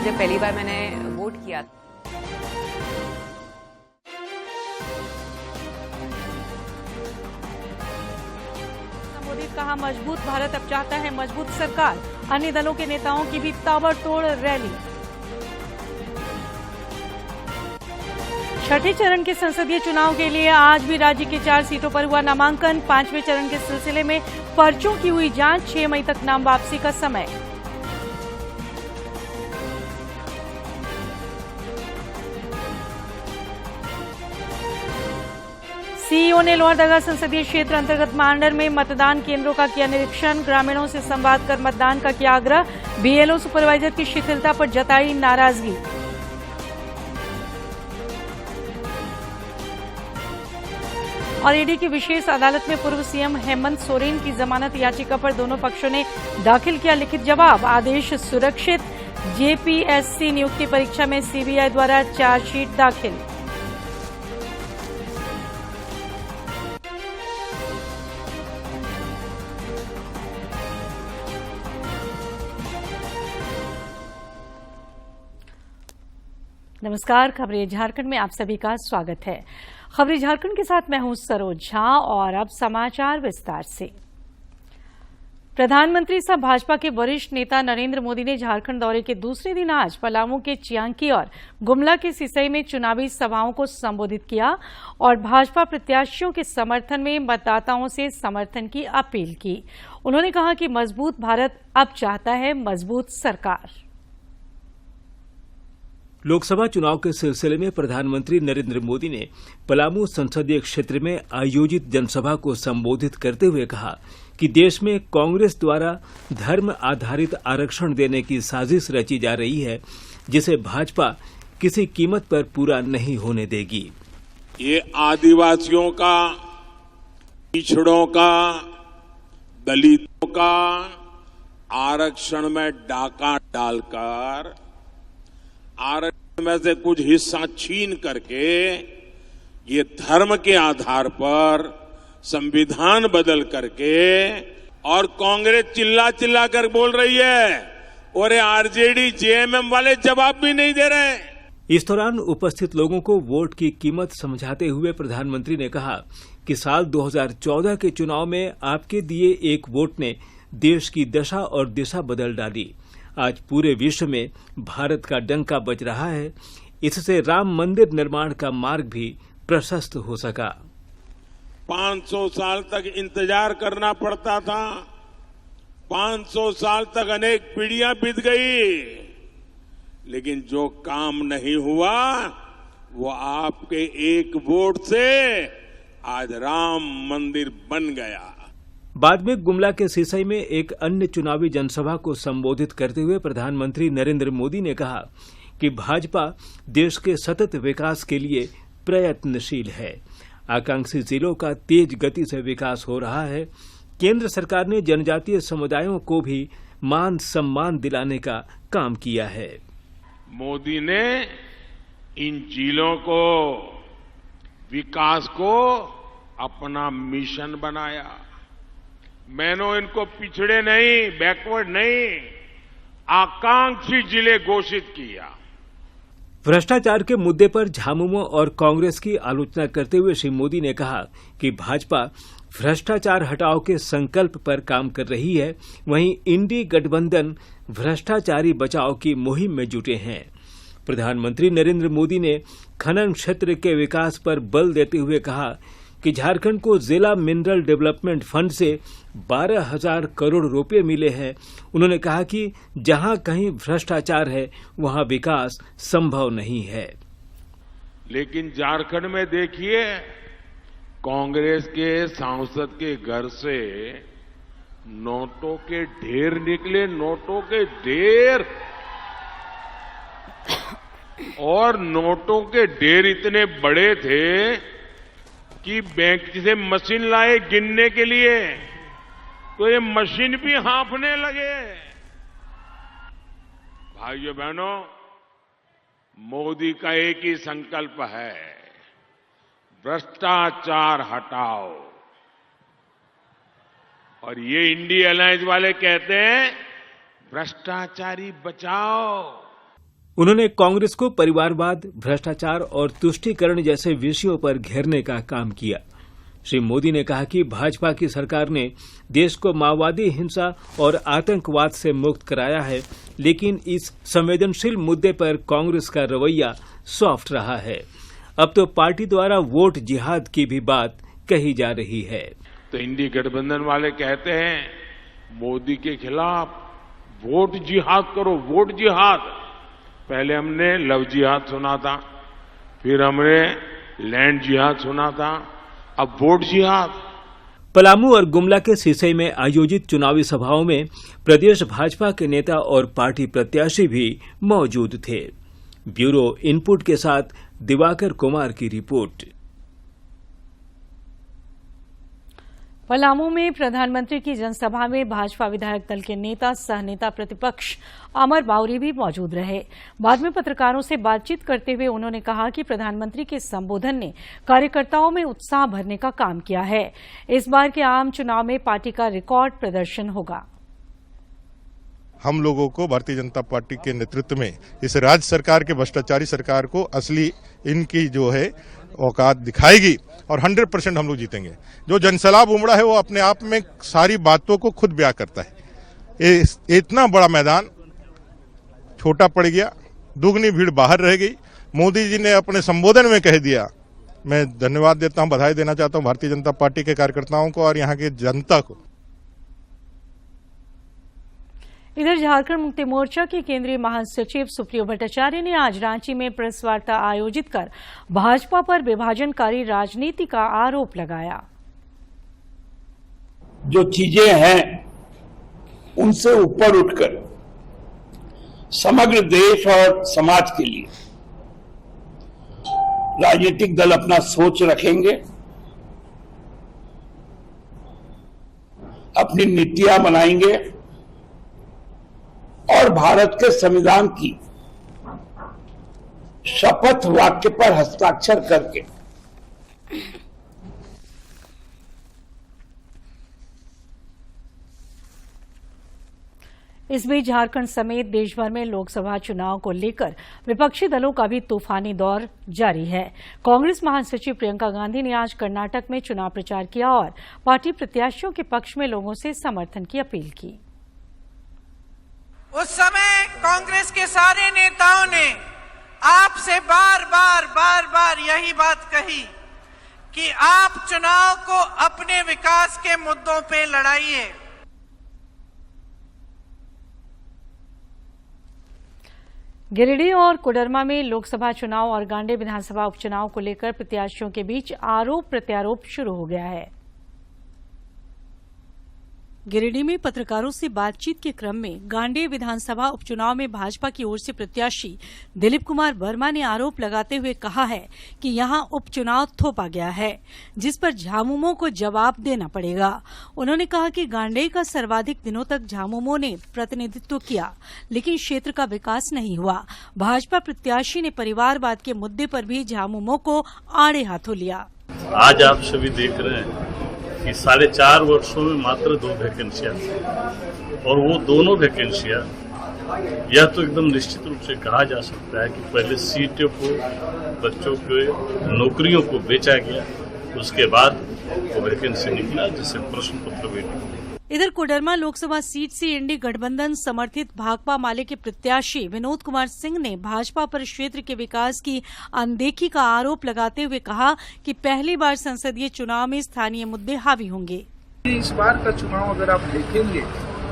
जब पहली बार मैंने वोट किया। मोदी कहा, मजबूत भारत अब चाहता है मजबूत सरकार। अन्य दलों के नेताओं की भी ताबड़तोड़ रैली। छठे चरण के संसदीय चुनाव के लिए आज भी राज्य की 4 सीटों पर हुआ नामांकन। 5वें चरण के सिलसिले में पर्चों की हुई जांच। 6 मई तक नाम वापसी का समय। सीईओ ने लोहरदगा संसदीय क्षेत्र अंतर्गत मांडर में मतदान केंद्रों का किया निरीक्षण। ग्रामीणों से संवाद कर मतदान का किया आग्रह। बीएलओ सुपरवाइजर की शिथिलता पर जताई नाराजगी। और ईडी की विशेष अदालत में पूर्व सीएम हेमंत सोरेन की जमानत याचिका पर दोनों पक्षों ने दाखिल किया लिखित जवाब। आदेश सुरक्षित। जेपीएससी नियुक्ति परीक्षा में सीबीआई द्वारा चार्जशीट दाखिल। नमस्कार, खबरें झारखंड में आप सभी का स्वागत है। खबरें झारखंड के साथ मैं हूं सरोज झा और अब समाचार विस्तार से। प्रधानमंत्री सह भाजपा के वरिष्ठ नेता नरेंद्र मोदी ने झारखंड दौरे के दूसरे दिन आज पलामू के चियांकी और गुमला के सिसई में चुनावी सभाओं को संबोधित किया और भाजपा प्रत्याशियों के समर्थन में मतदाताओं से समर्थन की अपील की। उन्होंने कहा कि मजबूत भारत अब चाहता है मजबूत सरकार। लोकसभा चुनाव के सिलसिले में प्रधानमंत्री नरेंद्र मोदी ने पलामू संसदीय क्षेत्र में आयोजित जनसभा को संबोधित करते हुए कहा कि देश में कांग्रेस द्वारा धर्म आधारित आरक्षण देने की साजिश रची जा रही है, जिसे भाजपा किसी कीमत पर पूरा नहीं होने देगी। ये आदिवासियों का, पिछड़ों का, दलितों का आरक्षण में डाका डालकर आरक्षण में से कुछ हिस्सा छीन करके ये धर्म के आधार पर संविधान बदल करके, और कांग्रेस चिल्ला चिल्ला कर बोल रही है और ये आरजेडी जेएमएम वाले जवाब भी नहीं दे रहे। इस दौरान उपस्थित लोगों को वोट की कीमत समझाते हुए प्रधानमंत्री ने कहा कि साल 2014 के चुनाव में आपके दिए एक वोट ने देश की दशा और दिशा बदल डाली। आज पूरे विश्व में भारत का डंका बज रहा है। इससे राम मंदिर निर्माण का मार्ग भी प्रशस्त हो सका। 500 साल तक इंतजार करना पड़ता था। 500 साल तक अनेक पीढ़ियां बीत गई, लेकिन जो काम नहीं हुआ वो आपके एक वोट से आज राम मंदिर बन गया। बाद में गुमला के सिसई में एक अन्य चुनावी जनसभा को संबोधित करते हुए प्रधानमंत्री नरेंद्र मोदी ने कहा कि भाजपा देश के सतत विकास के लिए प्रयत्नशील है। आकांक्षी जिलों का तेज गति से विकास हो रहा है। केंद्र सरकार ने जनजातीय समुदायों को भी मान सम्मान दिलाने का काम किया है। मोदी ने इन जिलों को, विकास को अपना मिशन बनाया। मैंने इनको पिछड़े नहीं, बैकवर्ड नहीं, आकांक्षी जिले घोषित किया। भ्रष्टाचार के मुद्दे पर झामुमो और कांग्रेस की आलोचना करते हुए श्री मोदी ने कहा कि भाजपा भ्रष्टाचार हटाओ के संकल्प पर काम कर रही है, वहीं इंडी गठबंधन भ्रष्टाचारी बचाओ की मुहिम में जुटे हैं। प्रधानमंत्री नरेंद्र मोदी ने खनन क्षेत्र के विकास पर बल देते हुए कहा कि झारखंड को जिला मिनरल डेवलपमेंट फंड से 12,000 करोड़ रुपए मिले हैं। उन्होंने कहा कि जहां कहीं भ्रष्टाचार है वहां विकास संभव नहीं है। लेकिन झारखंड में देखिए, कांग्रेस के सांसद के घर से नोटों के ढेर निकले, नोटों के ढेर। और नोटों के ढेर इतने बड़े थे कि बैंक से मशीन लाए गिनने के लिए, तो ये मशीन भी हाँफने लगे। भाइयों बहनों, मोदी का एक ही संकल्प है, भ्रष्टाचार हटाओ। और ये इंडिया अलायंस वाले कहते हैं भ्रष्टाचारी बचाओ। उन्होंने कांग्रेस को परिवारवाद, भ्रष्टाचार और तुष्टीकरण जैसे विषयों पर घेरने का काम किया। श्री मोदी ने कहा कि भाजपा की सरकार ने देश को माओवादी हिंसा और आतंकवाद से मुक्त कराया है, लेकिन इस संवेदनशील मुद्दे पर कांग्रेस का रवैया सॉफ्ट रहा है। अब तो पार्टी द्वारा वोट जिहाद की भी बात कही जा रही है। तो इंडी गठबंधन वाले कहते हैं मोदी के खिलाफ वोट जिहाद करो, वोट जिहाद। पहले हमने लव जिहाद सुना था, फिर हमने लैंड जिहाद सुना था, अब वोट जिहाद। पलामू और गुमला के सिसई में आयोजित चुनावी सभाओं में प्रदेश भाजपा के नेता और पार्टी प्रत्याशी भी मौजूद थे। ब्यूरो इनपुट के साथ दिवाकर कुमार की रिपोर्ट। पलामू में प्रधानमंत्री की जनसभा में भाजपा विधायक दल के नेता सह नेता प्रतिपक्ष अमर बाउरी भी मौजूद रहे। बाद में पत्रकारों से बातचीत करते हुए उन्होंने कहा कि प्रधानमंत्री के संबोधन ने कार्यकर्ताओं में उत्साह भरने का काम किया है। इस बार के आम चुनाव में पार्टी का रिकॉर्ड प्रदर्शन होगा। हम लोगों को भारतीय जनता पार्टी के नेतृत्व में इस राज्य सरकार के भ्रष्टाचारी सरकार को असली इनकी जो है औकात दिखाएगी और 100% हम लोग जीतेंगे। जो जनसैलाब उमड़ा है वो अपने आप में सारी बातों को खुद बयां करता है। इतना बड़ा मैदान छोटा पड़ गया, दुगनी भीड़ बाहर रह गई। मोदी जी ने अपने संबोधन में कह दिया। मैं धन्यवाद देता हूं, बधाई देना चाहता हूं भारतीय जनता पार्टी के कार्यकर्ताओं को और यहाँ की जनता को। इधर झारखंड मुक्ति मोर्चा के केंद्रीय महासचिव सुप्रियो भट्टाचार्य ने आज रांची में प्रेस वार्ता आयोजित कर भाजपा पर विभाजनकारी राजनीति का आरोप लगाया। जो चीजें हैं उनसे ऊपर उठकर समग्र देश और समाज के लिए राजनीतिक दल अपना सोच रखेंगे, अपनी नीतियां बनाएंगे और भारत के संविधान की शपथ वाक्य पर हस्ताक्षर करके इस बीच झारखंड समेत देश भर में लोकसभा चुनाव को लेकर विपक्षी दलों का भी तूफानी दौर जारी है। कांग्रेस महासचिव प्रियंका गांधी ने आज कर्नाटक में चुनाव प्रचार किया और पार्टी प्रत्याशियों के पक्ष में लोगों से समर्थन की अपील की। उस समय कांग्रेस के सारे नेताओं ने आपसे बार बार यही बात कही कि आप चुनाव को अपने विकास के मुद्दों पे लड़ाइए। गिरिडीह और कोडरमा में लोकसभा चुनाव और गांडे विधानसभा उपचुनाव को लेकर प्रत्याशियों के बीच आरोप प्रत्यारोप शुरू हो गया है। गिरिडीह में पत्रकारों से बातचीत के क्रम में गांडे विधानसभा उपचुनाव में भाजपा की ओर से प्रत्याशी दिलीप कुमार वर्मा ने आरोप लगाते हुए कहा है कि यहां उपचुनाव थोपा गया है, जिस पर झामुमो को जवाब देना पड़ेगा। उन्होंने कहा कि गांडे का सर्वाधिक दिनों तक झामुमो ने प्रतिनिधित्व किया, लेकिन क्षेत्र का विकास नहीं हुआ। भाजपा प्रत्याशी ने परिवारवाद के मुद्दे पर भी झामुमो को आड़े हाथों लिया। आज आप सभी देख रहे हैं कि 4.5 वर्षों में मात्र 2 वैकेंसियां और वो दोनों वैकेंसियां यह तो एकदम निश्चित रूप से कहा जा सकता है कि पहले सीटों को, बच्चों के नौकरियों को बेचा गया, उसके बाद वो वैकेंसी निकला जिससे प्रश्न पत्र भेजा। इधर कोडरमा लोकसभा सीट से इंडी गठबंधन समर्थित भाकपा माले के प्रत्याशी विनोद कुमार सिंह ने भाजपा पर क्षेत्र के विकास की अनदेखी का आरोप लगाते हुए कहा कि पहली बार संसदीय चुनाव में स्थानीय मुद्दे हावी होंगे। इस बार का चुनाव अगर आप देखेंगे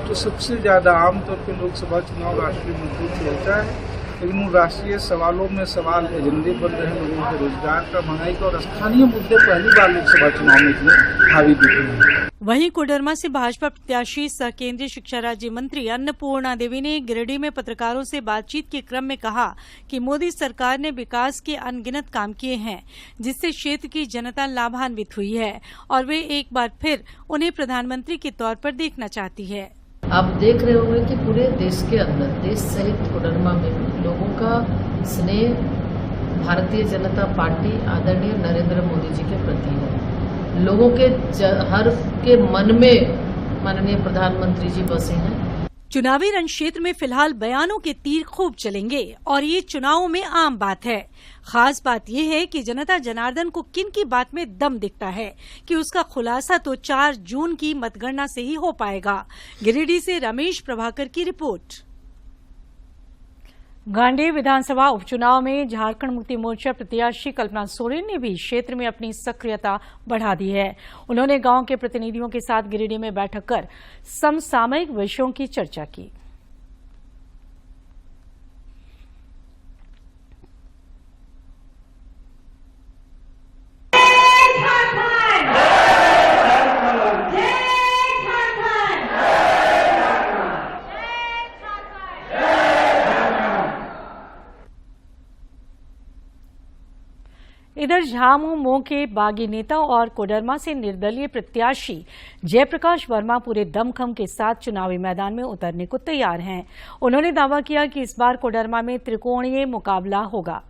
तो सबसे ज्यादा आमतौर पर लोकसभा चुनाव राष्ट्रीय मुद्दों पर होता है, लेकिन उन राष्ट्रीय सवालों में सवाल एजेंडे बन रहे हैं लोगों के रोजगार का, महंगाई का, और स्थानीय मुद्दे पहली बार लोकसभा चुनाव में इतने हावी दिख रहे हैं। वहीं कोडरमा से भाजपा प्रत्याशी सह केंद्रीय शिक्षा राज्य मंत्री अन्नपूर्णा देवी ने गिरिडीह में पत्रकारों से बातचीत के क्रम में कहा कि मोदी सरकार ने विकास के अनगिनत काम किए हैं, जिससे क्षेत्र की जनता लाभान्वित हुई है और वे एक बार फिर उन्हें प्रधानमंत्री के तौर पर देखना चाहती है। आप देख रहे होंगे कि पूरे देश के अंदर, देश सहित कोडरमा में भी लोगों का स्नेह भारतीय जनता पार्टी आदरणीय नरेंद्र मोदी जी के प्रति है। लोगों के हर के मन में माननीय प्रधानमंत्री जी बसे हैं। चुनावी रण क्षेत्र में फिलहाल बयानों के तीर खूब चलेंगे और ये चुनावों में आम बात है। खास बात यह है कि जनता जनार्दन को किन की बात में दम दिखता है कि उसका खुलासा तो 4 जून की मतगणना से ही हो पाएगा। गिरिडीह से रमेश प्रभाकर की रिपोर्ट। गांडेय विधानसभा उपचुनाव में झारखंड मुक्ति मोर्चा प्रत्याशी कल्पना सोरेन ने भी क्षेत्र में अपनी सक्रियता बढ़ा दी है। उन्होंने गांव के प्रतिनिधियों के साथ गिरिडीह में बैठक कर समसामयिक विषयों की चर्चा की। इधर झामुमो के बागी नेता और कोडरमा से निर्दलीय प्रत्याशी जयप्रकाश वर्मा पूरे दमखम के साथ चुनावी मैदान में उतरने को तैयार हैं। उन्होंने दावा किया कि इस बार कोडरमा में त्रिकोणीय मुकाबला होगा।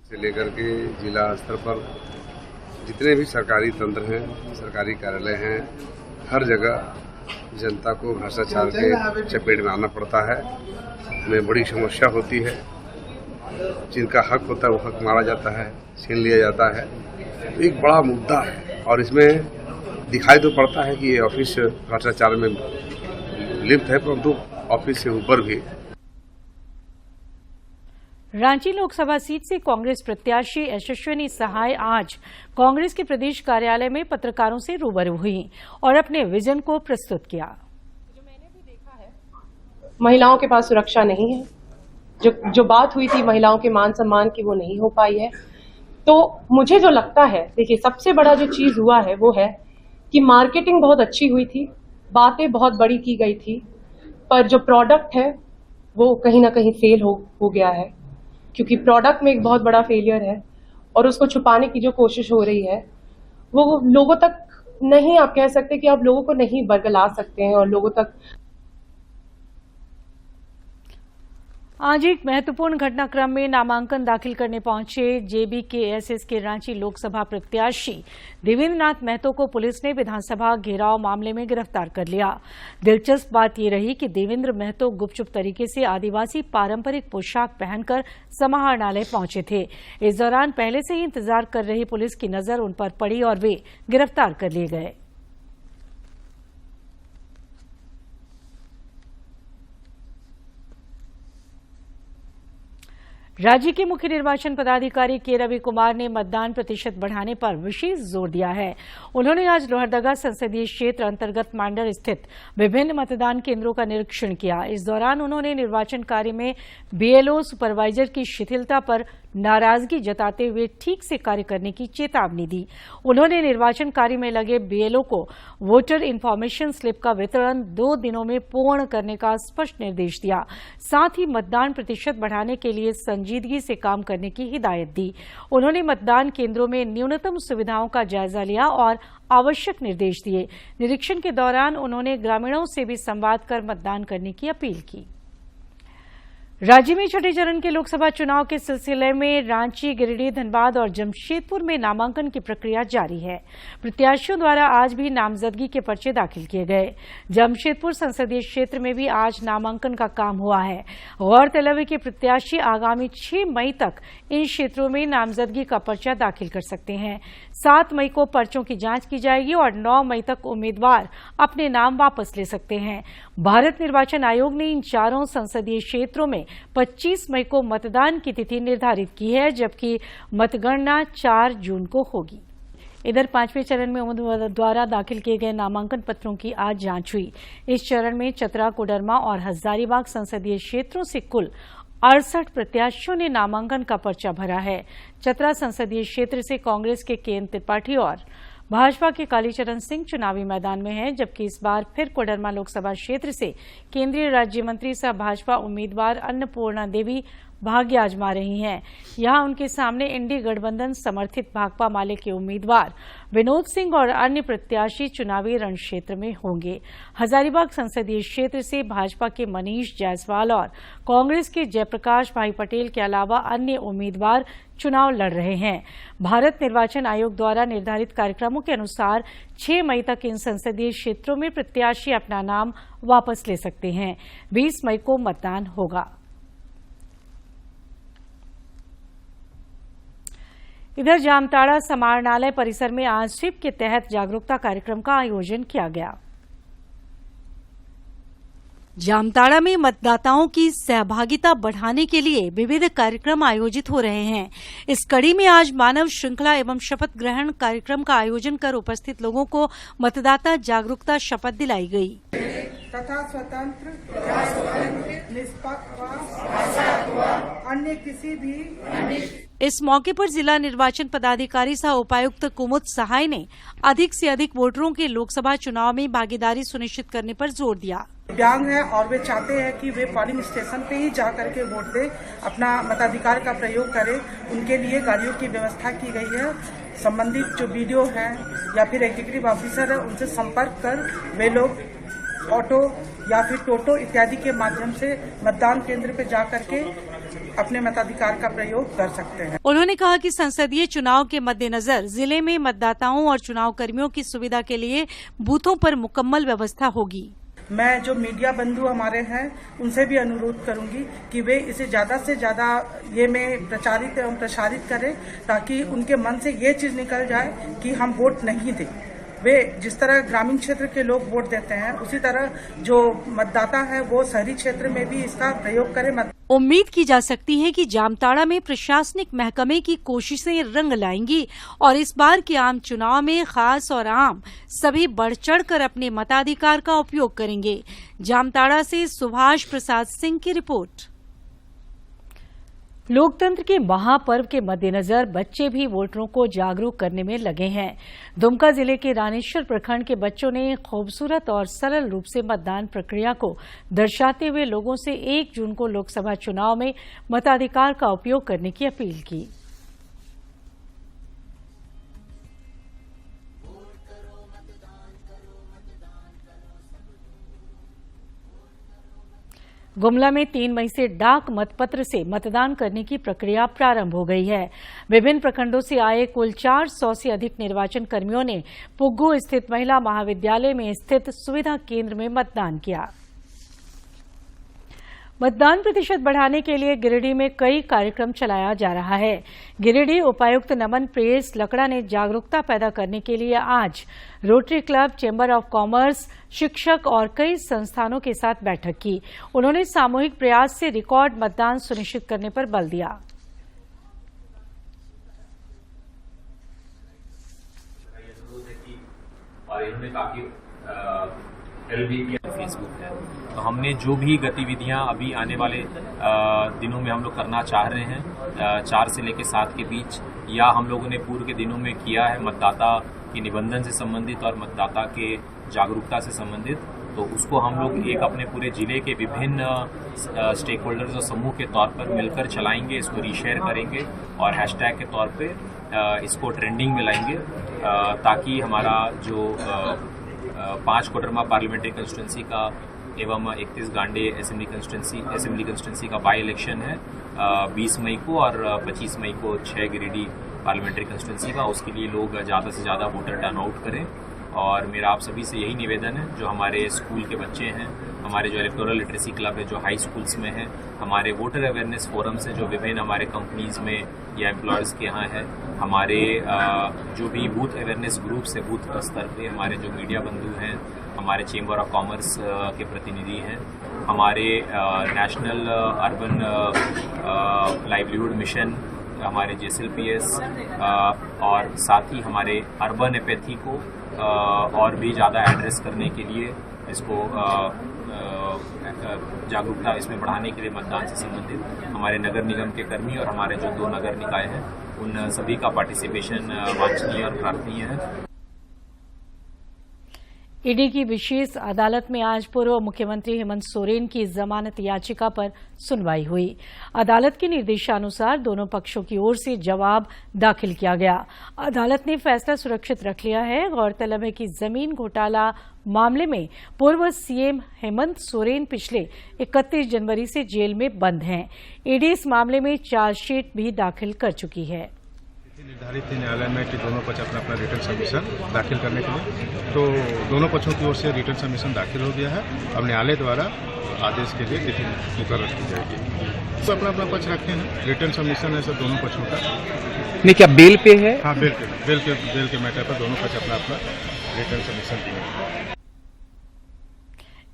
से लेकर के जिला स्तर पर जितने भी सरकारी तंत्र हैं, सरकारी कार्यालय हैं, हर जगह जनता को भ्रष्टाचार के चपेट में आना पड़ता है। हमें बड़ी समस्या होती है। जिनका हक होता है वो हक मारा जाता है, छीन लिया जाता है। तो एक बड़ा मुद्दा है और इसमें दिखाई तो पड़ता है कि ये ऑफिस भ्रष्टाचार में लिप्त है, परंतु ऑफिस से ऊपर भी। रांची लोकसभा सीट से कांग्रेस प्रत्याशी यशस्विनी सहाय आज कांग्रेस के प्रदेश कार्यालय में पत्रकारों से रूबरू हुई और अपने विजन को प्रस्तुत किया। जो मैंने भी देखा है, महिलाओं के पास सुरक्षा नहीं है। जो बात हुई थी महिलाओं के मान सम्मान की, वो नहीं हो पाई है। तो मुझे जो लगता है, देखिए सबसे बड़ा जो चीज हुआ है वो है कि मार्केटिंग बहुत अच्छी हुई थी, बातें बहुत बड़ी की गई थी, पर जो प्रोडक्ट है वो कहीं ना कहीं फेल हो गया है, क्योंकि प्रोडक्ट में एक बहुत बड़ा फेलियर है और उसको छुपाने की जो कोशिश हो रही है वो लोगों तक नहीं, आप कह सकते कि आप लोगों को नहीं बरगला सकते हैं और लोगों तक। आज एक महत्वपूर्ण घटनाक्रम में नामांकन दाखिल करने पहुंचे जेबीकेएसएस के रांची लोकसभा प्रत्याशी देवेंद्र नाथ महतो को पुलिस ने विधानसभा घेराव मामले में गिरफ्तार कर लिया। दिलचस्प बात यह रही कि देवेंद्र महतो गुपचुप तरीके से आदिवासी पारंपरिक पोशाक पहनकर समाहरणालय पहुंचे थे। इस दौरान पहले से ही इंतजार कर रही पुलिस की नजर उन पर पड़ी और वे गिरफ्तार कर लिए गए। राज्य के मुख्य निर्वाचन पदाधिकारी के रवि कुमार ने मतदान प्रतिशत बढ़ाने पर विशेष जोर दिया है। उन्होंने आज लोहरदगा संसदीय क्षेत्र अंतर्गत मांडर स्थित विभिन्न मतदान केंद्रों का निरीक्षण किया। इस दौरान उन्होंने निर्वाचन कार्य में बीएलओ सुपरवाइजर की शिथिलता पर नाराजगी जताते हुए ठीक से कार्य करने की चेतावनी दी। उन्होंने निर्वाचन कार्य में लगे बीएलओ को वोटर इन्फॉर्मेशन स्लिप का वितरण 2 दिनों में पूर्ण करने का स्पष्ट निर्देश दिया। साथ ही मतदान प्रतिशत बढ़ाने के लिए संजीदगी से काम करने की हिदायत दी। उन्होंने मतदान केंद्रों में न्यूनतम सुविधाओं का जायजा लिया और आवश्यक निर्देश दिए। निरीक्षण के दौरान उन्होंने ग्रामीणों से भी संवाद कर मतदान करने की अपील की। राज्य में छठे चरण के लोकसभा चुनाव के सिलसिले में रांची, गिरिडीह, धनबाद और जमशेदपुर में नामांकन की प्रक्रिया जारी है। प्रत्याशियों द्वारा आज भी नामजदगी के पर्चे दाखिल किए गए। जमशेदपुर संसदीय क्षेत्र में भी आज नामांकन का काम हुआ है। गौरतलब है कि प्रत्याशी आगामी 6 मई तक इन क्षेत्रों में नामजदगी का पर्चा दाखिल कर सकते हैं। 7 मई को पर्चों की जांच की जाएगी और 9 मई तक उम्मीदवार अपने नाम वापस ले सकते हैं। भारत निर्वाचन आयोग ने इन 4 संसदीय क्षेत्रों में 25 मई को मतदान की तिथि निर्धारित की है, जबकि मतगणना 4 जून को होगी। इधर 5वें चरण में उम्मीदवारों द्वारा दाखिल किए गए नामांकन पत्रों की आज जांच हुई। इस चरण में चतरा, कोडरमा और हजारीबाग संसदीय क्षेत्रों से कुल 68 प्रत्याशियों ने नामांकन का पर्चा भरा है। चतरा संसदीय क्षेत्र से कांग्रेस के केएन त्रिपाठी और भाजपा के कालीचरण सिंह चुनावी मैदान में हैं, जबकि इस बार फिर कोडरमा लोकसभा क्षेत्र से केंद्रीय राज्य मंत्री सह भाजपा उम्मीदवार अन्नपूर्णा देवी भाग्य आजमा रही हैं। यहां उनके सामने इंडी गठबंधन समर्थित भाकपा माले के उम्मीदवार विनोद सिंह और अन्य प्रत्याशी चुनावी रण क्षेत्र में होंगे। हजारीबाग संसदीय क्षेत्र से भाजपा के मनीष जायसवाल और कांग्रेस के जयप्रकाश भाई पटेल के अलावा अन्य उम्मीदवार चुनाव लड़ रहे हैं। भारत निर्वाचन आयोग द्वारा निर्धारित कार्यक्रमों के अनुसार 6 मई तक इन संसदीय क्षेत्रों में प्रत्याशी अपना नाम वापस ले सकते हैं। 20 मई को मतदान होगा। इधर जामताड़ा समाहरणालय परिसर में आज स्वीप के तहत जागरूकता कार्यक्रम का आयोजन किया गया। जामताड़ा में मतदाताओं की सहभागिता बढ़ाने के लिए विविध कार्यक्रम आयोजित हो रहे हैं। इस कड़ी में आज मानव श्रृंखला एवं शपथ ग्रहण कार्यक्रम का आयोजन कर उपस्थित लोगों को मतदाता जागरूकता शपथ दिलाई गई तथा स्वतंत्र निष्पक्ष अन्य किसी भी। इस मौके पर जिला निर्वाचन पदाधिकारी सह उपायुक्त कुमुद सहाय ने अधिक से अधिक वोटरों के लोकसभा चुनाव में भागीदारी सुनिश्चित करने पर जोर दिया। दिव्यांग है और वे चाहते हैं कि वे पोलिंग स्टेशन पे ही जा करके वोट दें, अपना मताधिकार का प्रयोग करें। उनके लिए गाड़ियों की व्यवस्था की गई है। संबंधित जो बीडीओ हैं या फिर एग्जीक्यूटिव ऑफिसर है उनसे संपर्क कर वे लोग ऑटो या फिर टोटो इत्यादि के माध्यम से मतदान केंद्र पे जा करके अपने मताधिकार का प्रयोग कर सकते हैं। उन्होंने कहा कि संसदीय चुनाव के मद्देनजर जिले में मतदाताओं और चुनाव कर्मियों की सुविधा के लिए बूथों पर मुकम्मल व्यवस्था होगी। मैं जो मीडिया बंधु हमारे हैं उनसे भी अनुरोध करूंगी कि वे इसे ज्यादा से ज्यादा ये में प्रचारित एवं प्रसारित करें ताकि उनके मन से ये चीज निकल जाए कि हम वोट नहीं दें। वे जिस तरह ग्रामीण क्षेत्र के लोग वोट देते हैं उसी तरह जो मतदाता है वो शहरी क्षेत्र में भी इसका प्रयोग करें। उम्मीद की जा सकती है कि जामताड़ा में प्रशासनिक महकमे की कोशिशें रंग लाएंगी और इस बार के आम चुनाव में खास और आम सभी बढ़ चढ़कर अपने मताधिकार का उपयोग करेंगे। जामताड़ा से सुभाष प्रसाद सिंह की रिपोर्ट। लोकतंत्र के महापर्व के मद्देनजर बच्चे भी वोटरों को जागरूक करने में लगे हैं। दुमका जिले के रानीश्वर प्रखंड के बच्चों ने खूबसूरत और सरल रूप से मतदान प्रक्रिया को दर्शाते हुए लोगों से 1 जून को लोकसभा चुनाव में मताधिकार का उपयोग करने की अपील की। गुमला में 3 मई से डाक मतपत्र से मतदान करने की प्रक्रिया प्रारंभ हो गई है। विभिन्न प्रखंडों से आए कुल 400 से अधिक निर्वाचन कर्मियों ने पुग्गू स्थित महिला महाविद्यालय में स्थित सुविधा केंद्र में मतदान किया। मतदान प्रतिशत बढ़ाने के लिए गिरिडीह में कई कार्यक्रम चलाया जा रहा है। गिरिडीह उपायुक्त नमन प्रेस लकड़ा ने जागरूकता पैदा करने के लिए आज rotary club, chamber of commerce, शिक्षक और कई संस्थानों के साथ बैठक की। उन्होंने सामूहिक प्रयास से रिकॉर्ड मतदान सुनिश्चित करने पर बल दिया। और इन्होंने काफी हेल्प भी किया। फेसबुक है तो हमने जो भी गतिविधियां अभी आने वाले दिनों में हम लोग करना चाह रहे हैं 4 से लेकर 7 के बीच, या हम लोगों ने पूर्व के दिनों में किया है मतदाता की निबंधन से संबंधित और मतदाता के जागरूकता से संबंधित, तो उसको हम लोग एक अपने पूरे जिले के विभिन्न स्टेक होल्डर्स और समूह के तौर पर मिलकर चलाएंगे, इसको रीशेयर करेंगे और हैशटैग के तौर पे इसको ट्रेंडिंग में लाएंगे ताकि हमारा जो 5 कोडरमा पार्लियामेंट्री कंस्टिट्यूंसी का एवं 31 गांडे असेंबली कंस्टिट्यूंसी का बाई इलेक्शन है 20 मई को और 25 मई को 6 गिरिडीह पार्लियामेंट्री कंस्टिट्यूंसी का, उसके लिए लोग ज़्यादा से ज़्यादा वोटर टर्नआउट करें। और मेरा आप सभी से यही निवेदन है, जो हमारे स्कूल के बच्चे हैं, हमारे जो इलेक्टोरल लिटरेसी क्लब है जो हाई स्कूल्स में है, हमारे वोटर अवेयरनेस फोरम्स है जो विभिन्न हमारे कंपनीज में या एम्प्लॉयर्स के यहाँ है, हमारे जो भी बूथ अवेयरनेस ग्रुप्स है बूथ स्तर पे, हमारे जो मीडिया बंधु हैं, हमारे चेंबर ऑफ कॉमर्स के प्रतिनिधि हैं, हमारे नेशनल अर्बन लाइवलीहुड मिशन, हमारे JSLPS और साथ ही हमारे अर्बन एपैथी को और भी ज़्यादा एड्रेस करने के लिए इसको जागरूकता इसमें बढ़ाने के लिए मतदान से संबंधित हमारे नगर निगम के कर्मी और हमारे जो 2 नगर निकाय हैं उन सभी का पार्टिसिपेशन वांछनीय और प्रार्थनीय है। ईडी की विशेष अदालत में आज पूर्व मुख्यमंत्री हेमंत सोरेन की जमानत याचिका पर सुनवाई हुई। अदालत के निर्देशानुसार दोनों पक्षों की ओर से जवाब दाखिल किया गया। अदालत ने फैसला सुरक्षित रख लिया है। गौरतलब है कि जमीन घोटाला मामले में पूर्व सीएम हेमंत सोरेन पिछले 31 जनवरी से जेल में बंद हैं। ईडी इस मामले में चार्जशीट भी दाखिल कर चुकी है। निर्धारित थी न्यायालय में कि दोनों पक्ष अपना अपना रिटर्न सबमिशन दाखिल करने के लिए, तो दोनों पक्षों की ओर से रिटर्न सबमिशन दाखिल हो गया है। अब न्यायालय द्वारा आदेश के लिए तिथि मुकर्रर की जाएगी। तो अपना अपना पक्ष रखते हैं, रिटर्न सबमिशन है सब दोनों पक्षों का। नहीं, क्या बेल पे है? हाँ, बेल के मैटर पर दोनों पक्ष अपना अपना रिटर्न सबमिशन किए।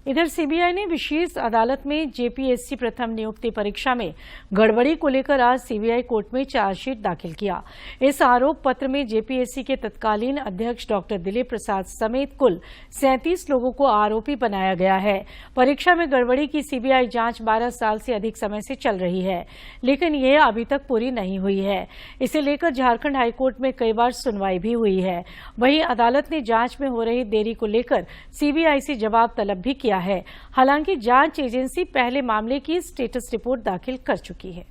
इधर सीबीआई ने विशेष अदालत में जेपीएससी प्रथम नियुक्ति परीक्षा में गड़बड़ी को लेकर आज सीबीआई कोर्ट में चार्जशीट दाखिल किया। इस आरोप पत्र में जेपीएससी के तत्कालीन अध्यक्ष डॉक्टर दिलीप प्रसाद समेत कुल 37 लोगों को आरोपी बनाया गया है। परीक्षा में गड़बड़ी की सीबीआई जांच 12 साल से अधिक समय से चल रही है, लेकिन यह अभी तक पूरी नहीं हुई है। इसे लेकर झारखंड हाईकोर्ट में कई बार सुनवाई भी हुई है। वहीं अदालत ने जांच में हो रही देरी को लेकर सीबीआई से जवाब तलब भी किया है। हालांकि जांच एजेंसी पहले मामले की स्टेटस रिपोर्ट दाखिल कर चुकी है।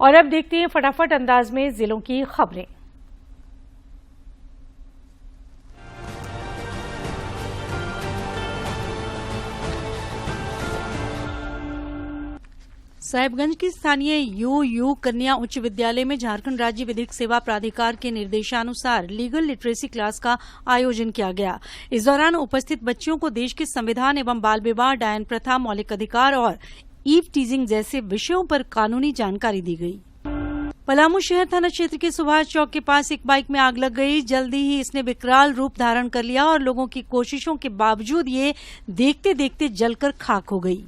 और अब देखते हैं फटाफट अंदाज में जिलों की खबरें। साहिबगंज की स्थानीय यू कन्या उच्च विद्यालय में झारखंड राज्य विधिक सेवा प्राधिकार के निर्देशानुसार लीगल लिटरेसी क्लास का आयोजन किया गया। इस दौरान उपस्थित बच्चियों को देश के संविधान एवं बाल विवाह, डायन प्रथा, मौलिक अधिकार और ईव टीजिंग जैसे विषयों पर कानूनी जानकारी दी गई। पलामू शहर थाना क्षेत्र के सुभाष चौक के पास एक बाइक में आग लग गई। जल्दी ही इसने विकराल रूप धारण कर लिया और लोगों की कोशिशों के बावजूद ये देखते देखते जलकर खाक हो गई।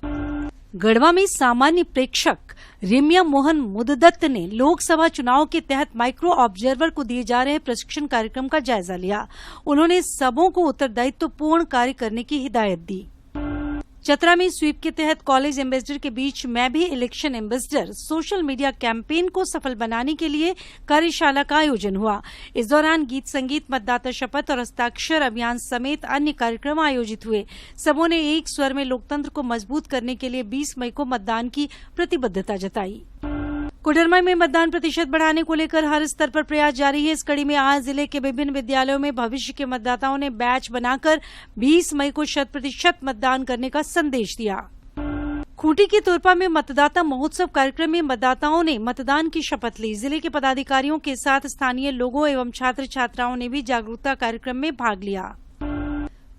गढ़वा में सामान्य प्रेक्षक रेम्या मोहन मुददत्त ने लोकसभा चुनाव के तहत माइक्रो ऑब्जर्वर को दिए जा रहे प्रशिक्षण कार्यक्रम का जायजा लिया। उन्होंने सबों को उत्तरदायित्वपूर्ण कार्य करने की हिदायत दी। चतरा में स्वीप के तहत कॉलेज एम्बेसडर के बीच मैं भी election ambassador social media campaign को सफल बनाने के लिए कार्यशाला का आयोजन हुआ। इस दौरान गीत संगीत, मतदाता शपथ और हस्ताक्षर अभियान समेत अन्य कार्यक्रम आयोजित हुए। सबों ने एक स्वर में लोकतंत्र को मजबूत करने के लिए 20 मई को मतदान की प्रतिबद्धता जताई। कोडरमा में मतदान प्रतिशत बढ़ाने को लेकर हर स्तर पर प्रयास जारी है। इस कड़ी में आज जिले के विभिन्न विद्यालयों में भविष्य के मतदाताओं ने बैच बनाकर 20 मई को 100% मतदान करने का संदेश दिया। खूंटी के तोरपा में मतदाता महोत्सव कार्यक्रम में मतदाताओं ने मतदान की शपथ ली। जिले के पदाधिकारियों के साथ स्थानीय लोगों एवं छात्र छात्राओं ने भी जागरूकता कार्यक्रम में भाग लिया।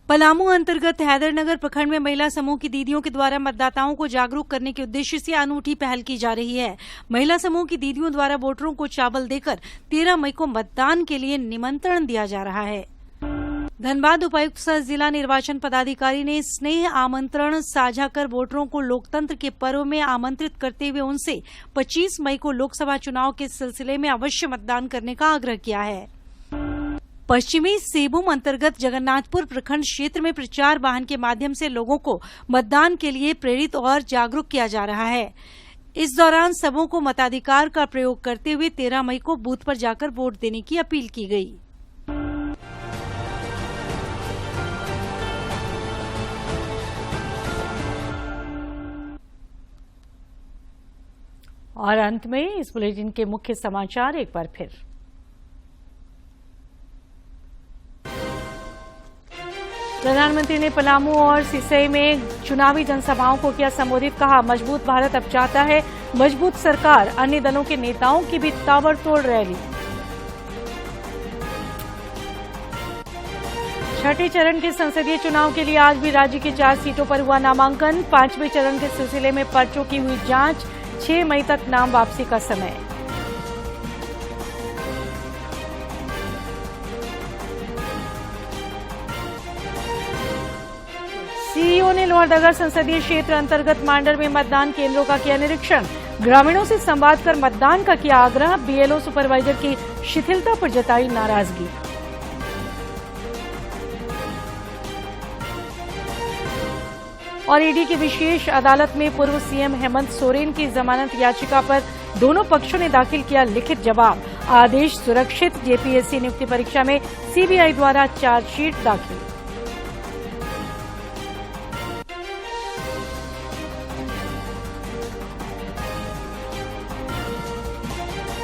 पलामू अंतर्गत हैदरनगर प्रखंड में महिला समूह की दीदियों के द्वारा मतदाताओं को जागरूक करने के उद्देश्य से अनूठी पहल की जा रही है। महिला समूह की दीदियों द्वारा वोटरों को चावल देकर 13 मई को मतदान के लिए निमंत्रण दिया जा रहा है। धनबाद उपायुक्त सह जिला निर्वाचन पदाधिकारी ने स्नेह आमंत्रण साझा कर वोटरों को लोकतंत्र के पर्व में आमंत्रित करते हुए उनसे 25 मई को लोकसभा चुनाव के सिलसिले में अवश्य मतदान करने का आग्रह किया है। पश्चिमी सिंहभूम अंतर्गत जगन्नाथपुर प्रखंड क्षेत्र में प्रचार वाहन के माध्यम से लोगों को मतदान के लिए प्रेरित और जागरूक किया जा रहा है। इस दौरान सबों को मताधिकार का प्रयोग करते हुए 13 मई को बूथ पर जाकर वोट देने की अपील की गई। और अंत में इस बुलेटिन के मुख्य समाचार एक बार फिर। प्रधानमंत्री ने पलामू और सिसई में चुनावी जनसभाओं को किया संबोधित। कहा, मजबूत भारत अब चाहता है मजबूत सरकार। अन्य दलों के नेताओं की भी ताबड़तोड़ रैली। छठे चरण के संसदीय चुनाव के लिए आज भी राज्य की 4 सीटों पर हुआ नामांकन। 5वें चरण के सिलसिले में पर्चों की हुई जांच। 6 मई तक नाम वापसी का समय। सीईओ ने लोहरदगा संसदीय क्षेत्र अंतर्गत मांडर में मतदान केंद्रों का किया निरीक्षण। ग्रामीणों से संवाद कर मतदान का किया आग्रह। बीएलओ सुपरवाइजर की शिथिलता पर जताई नाराजगी। और ईडी की विशेष अदालत में पूर्व सीएम हेमंत सोरेन की जमानत याचिका पर दोनों पक्षों ने दाखिल किया लिखित जवाब। आदेश सुरक्षित। जेपीएससी नियुक्ति परीक्षा में सीबीआई द्वारा चार्जशीट दाखिल।